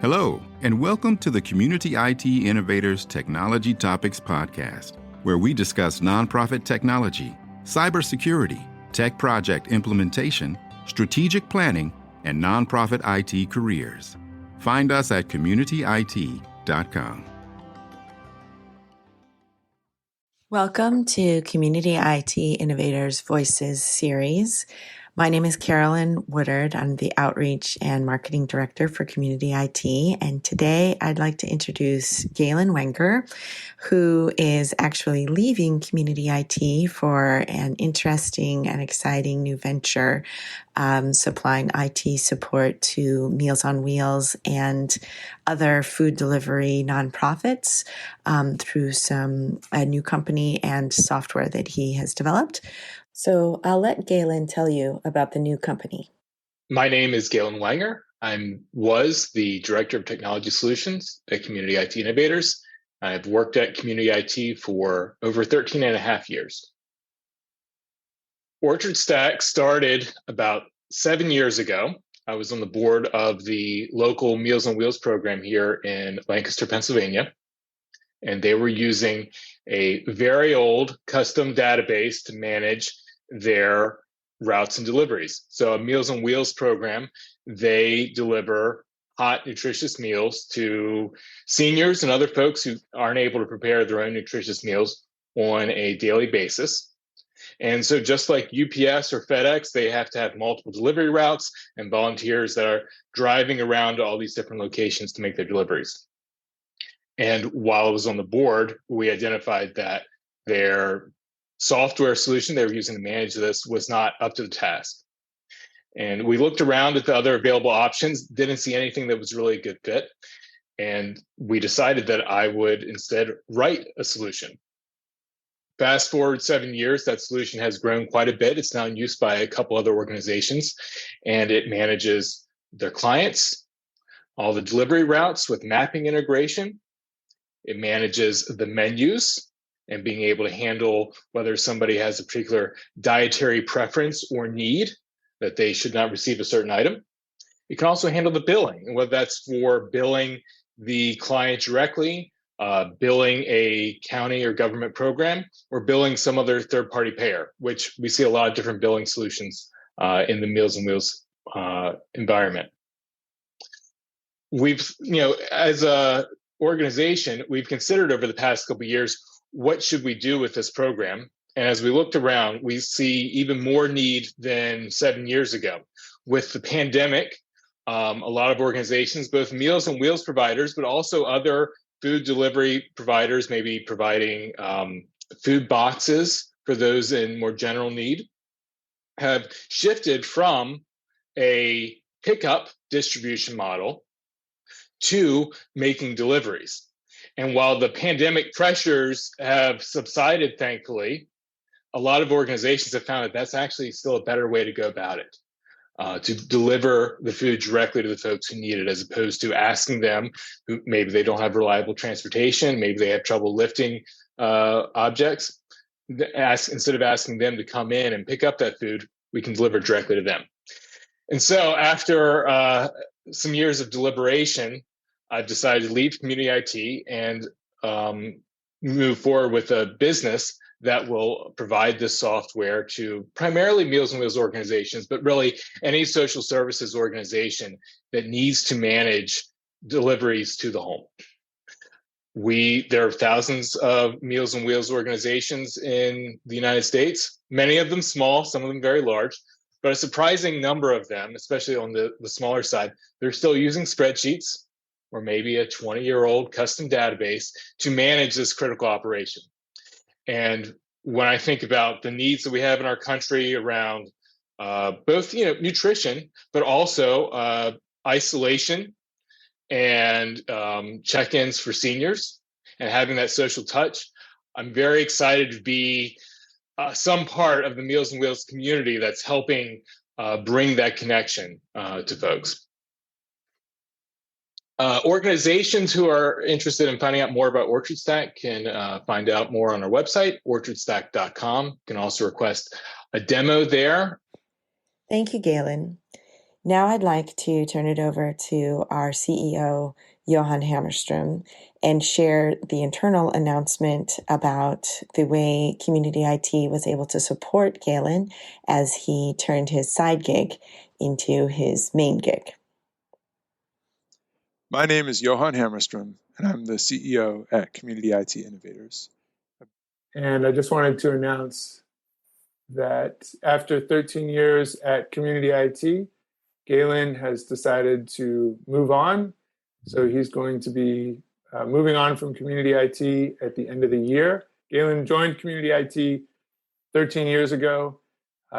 Hello, and welcome to the Community IT Innovators Technology Topics Podcast, where we discuss nonprofit technology, cybersecurity, tech project implementation, strategic planning, and nonprofit IT careers. Find us at communityit.com. Welcome to Community IT Innovators Voices series. My name is Carolyn Woodard. I'm the Outreach and Marketing Director for Community IT. And today I'd like to introduce Galen Wenger, who is actually leaving Community IT for an interesting and exciting new venture, supplying IT support to Meals on Wheels and other food delivery nonprofits through a new company and software that he has developed. So I'll let Galen tell you about the new company. My name is Galen Wenger. I was the Director of Technology Solutions at Community IT Innovators. I've worked at Community IT for over 13 and a half years. Orchard Stack started about 7 years ago. I was on the board of the local Meals on Wheels program here in Lancaster, Pennsylvania. And they were using a very old custom database to manage their routes and deliveries. So a Meals on Wheels program, they deliver hot, nutritious meals to seniors and other folks who aren't able to prepare their own nutritious meals on a daily basis. And so just like UPS or FedEx, they have to have multiple delivery routes and volunteers that are driving around to all these different locations to make their deliveries. And while I was on the board, we identified that their software solution they were using to manage this was not up to the task. And we looked around at the other available options, didn't see anything that was really a good fit. And we decided that I would instead write a solution. Fast forward 7 years, that solution has grown quite a bit. It's now in use by a couple other organizations, and it manages their clients, all the delivery routes with mapping integration. It manages the menus and being able to handle whether somebody has a particular dietary preference or need that they should not receive a certain item. It can also handle the billing, and whether that's for billing the client directly, billing a county or government program, or billing some other third-party payer, which we see a lot of different billing solutions in the Meals on Wheels environment. We've, as a organization, we've considered over the past couple of years, what should we do with this program? And as we looked around, we see even more need than 7 years ago. With the pandemic, a lot of organizations, both Meals on Wheels providers, but also other food delivery providers, maybe providing food boxes for those in more general need, have shifted from a pickup distribution model to making deliveries. And while the pandemic pressures have subsided, thankfully, a lot of organizations have found that that's actually still a better way to go about it, to deliver the food directly to the folks who need it, as opposed to asking them who maybe they don't have reliable transportation, maybe they have trouble lifting objects. Instead of asking them to come in and pick up that food, we can deliver directly to them. And so after some years of deliberation, I've decided to leave Community IT and move forward with a business that will provide this software to primarily Meals on Wheels organizations, but really any social services organization that needs to manage deliveries to the home. There are thousands of Meals on Wheels organizations in the United States, many of them small, some of them very large, but a surprising number of them, especially on the smaller side, they're still using spreadsheets or maybe a 20-year-old custom database to manage this critical operation. And when I think about the needs that we have in our country around both nutrition, but also isolation and check-ins for seniors and having that social touch, I'm very excited to be some part of the Meals on Wheels community that's helping bring that connection to folks. Organizations who are interested in finding out more about Orchard Stack can find out more on our website, orchardstack.com. You can also request a demo there. Thank you, Galen. Now I'd like to turn it over to our CEO, Johan Hammerstrom, and share the internal announcement about the way Community IT was able to support Galen as he turned his side gig into his main gig. My name is Johan Hammerstrom, and I'm the CEO at Community IT Innovators. And I just wanted to announce that after 13 years at Community IT, Galen has decided to move on. So he's going to be moving on from Community IT at the end of the year. Galen joined Community IT 13 years ago.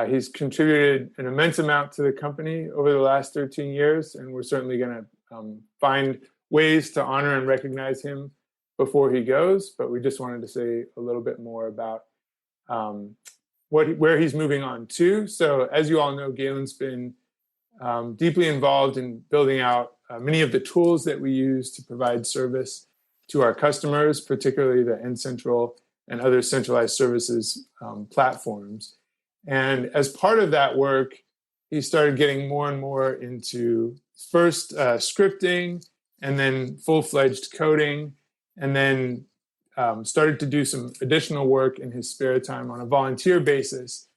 He's contributed an immense amount to the company over the last 13 years, and we're certainly going to find ways to honor and recognize him before he goes. But we just wanted to say a little bit more about where he's moving on to. So as you all know, Galen's been deeply involved in building out many of the tools that we use to provide service to our customers, particularly the N-Central and other centralized services platforms. And as part of that work, he started getting more and more into first scripting and then full-fledged coding, and then started to do some additional work in his spare time on a volunteer basis,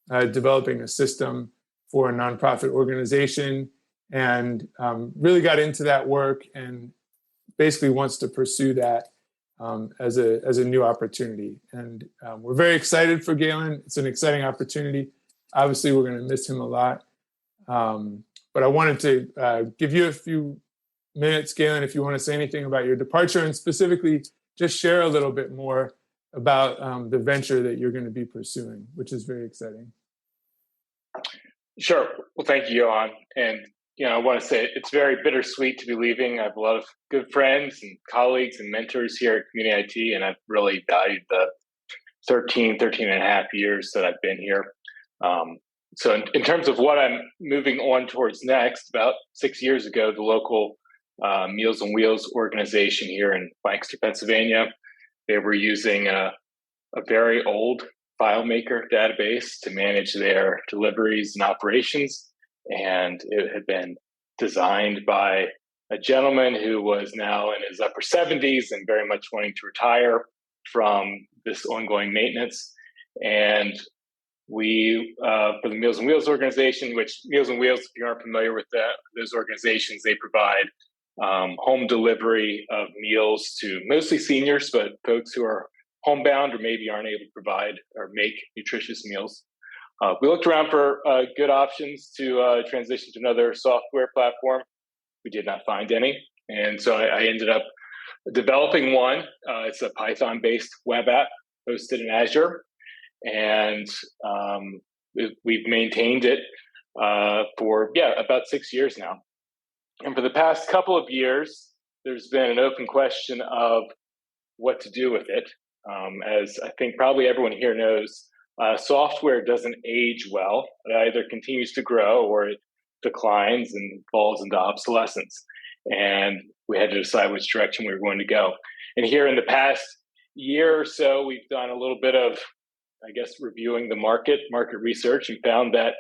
developing a system for a nonprofit organization, and really got into that work and basically wants to pursue that as a new opportunity. And we're very excited for Galen. It's an exciting opportunity. Obviously, we're going to miss him a lot. But I wanted to give you a few minutes, Galen, if you want to say anything about your departure, and specifically just share a little bit more about the venture that you're going to be pursuing, which is very exciting. Sure. Well, thank you, Johan. And I want to say it's very bittersweet to be leaving. I have a lot of good friends and colleagues and mentors here at Community IT, and I've really valued the 13 and a half years that I've been here. So in terms of what I'm moving on towards next, about 6 years ago, the local Meals on Wheels organization here in Lancaster, Pennsylvania, they were using a very old FileMaker database to manage their deliveries and operations. And it had been designed by a gentleman who was now in his upper 70s and very much wanting to retire from this ongoing maintenance. And we, for the Meals on Wheels organization, which Meals on Wheels, if you aren't familiar with those organizations, they provide home delivery of meals to mostly seniors, but folks who are homebound or maybe aren't able to provide or make nutritious meals. We looked around for good options to transition to another software platform. We did not find any. And so I ended up developing one. It's a Python-based web app hosted in Azure. And we've maintained it for, about 6 years now. And for the past couple of years, there's been an open question of what to do with it. As I think probably everyone here knows, software doesn't age well. It either continues to grow or it declines and falls into obsolescence. And we had to decide which direction we were going to go. And here in the past year or so, we've done a little bit of, reviewing the market research, and found that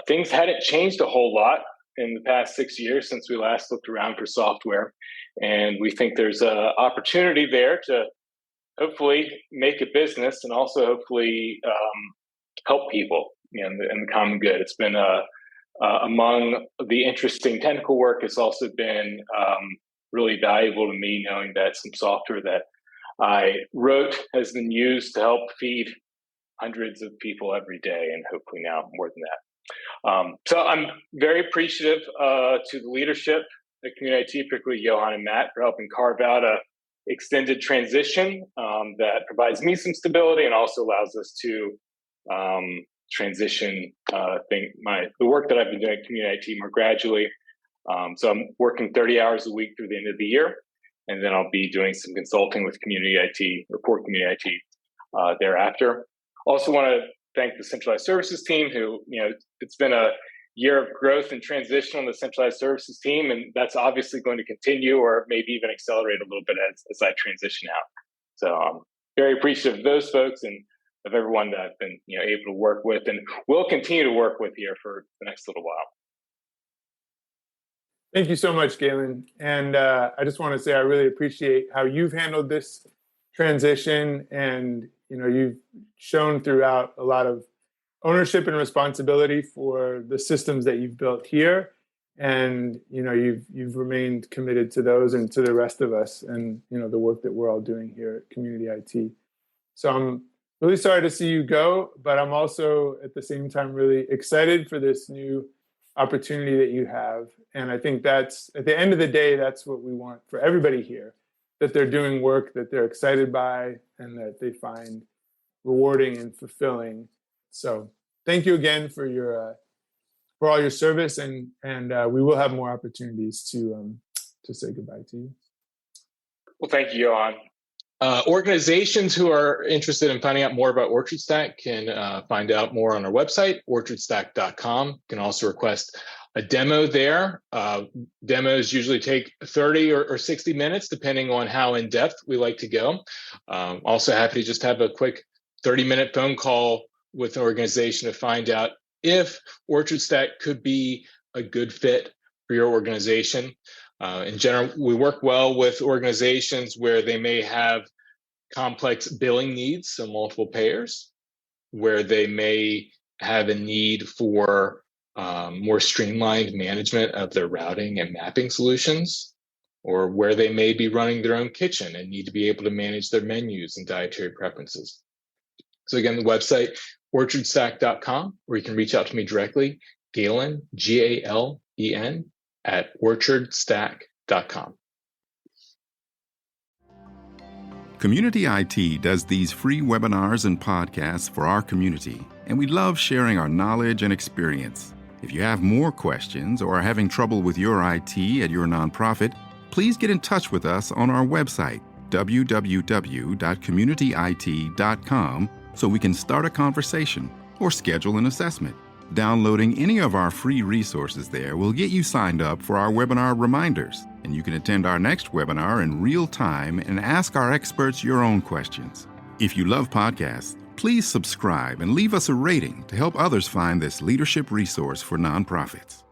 things hadn't changed a whole lot in the past 6 years since we last looked around for software. And we think there's an opportunity there to hopefully make a business and also hopefully help people in the common good. It's been among the interesting technical work. It's also been really valuable to me knowing that some software that I wrote has been used to help feed hundreds of people every day, and hopefully now more than that. So I'm very appreciative to the leadership at Community IT, particularly Johan and Matt, for helping carve out a extended transition that provides me some stability and also allows us to transition the work that I've been doing at Community IT more gradually. So I'm working 30 hours a week through the end of the year, and then I'll be doing some consulting with Community IT, or Community IT thereafter. Also want to thank the centralized services team who, it's been a year of growth and transition on the centralized services team, and that's obviously going to continue or maybe even accelerate a little bit as I transition out. So I'm very appreciative of those folks and of everyone that I've been able to work with and will continue to work with here for the next little while. Thank you so much, Galen. And I just want to say I really appreciate how you've handled this transition, and you've shown throughout a lot of ownership and responsibility for the systems that you've built here, and you've remained committed to those and to the rest of us, and the work that we're all doing here at Community IT. So I'm really sorry to see you go, but I'm also at the same time really excited for this new opportunity that you have. And I think that's, at the end of the day, that's what we want for everybody here, that they're doing work that they're excited by and that they find rewarding and fulfilling. So thank you again for all your service, and we will have more opportunities to say goodbye to you. Well, thank you, Johan. Organizations who are interested in finding out more about OrchardStack can find out more on our website, orchardstack.com. You can also request a demo there. Demos usually take 30 or 60 minutes, depending on how in-depth we like to go. Also happy to just have a quick 30-minute phone call with an organization to find out if OrchardStack could be a good fit for your organization. In general, we work well with organizations where they may have complex billing needs, so multiple payers, where they may have a need for more streamlined management of their routing and mapping solutions, or where they may be running their own kitchen and need to be able to manage their menus and dietary preferences. So again, the website, orchardstack.com, or you can reach out to me directly, Galen, Galen, at orchardstack.com. Community IT does these free webinars and podcasts for our community, and we love sharing our knowledge and experience. If you have more questions or are having trouble with your IT at your nonprofit, please get in touch with us on our website, www.communityit.com, so we can start a conversation or schedule an assessment. Downloading any of our free resources there will get you signed up for our webinar reminders, and you can attend our next webinar in real time and ask our experts your own questions. If you love podcasts, please subscribe and leave us a rating to help others find this leadership resource for nonprofits.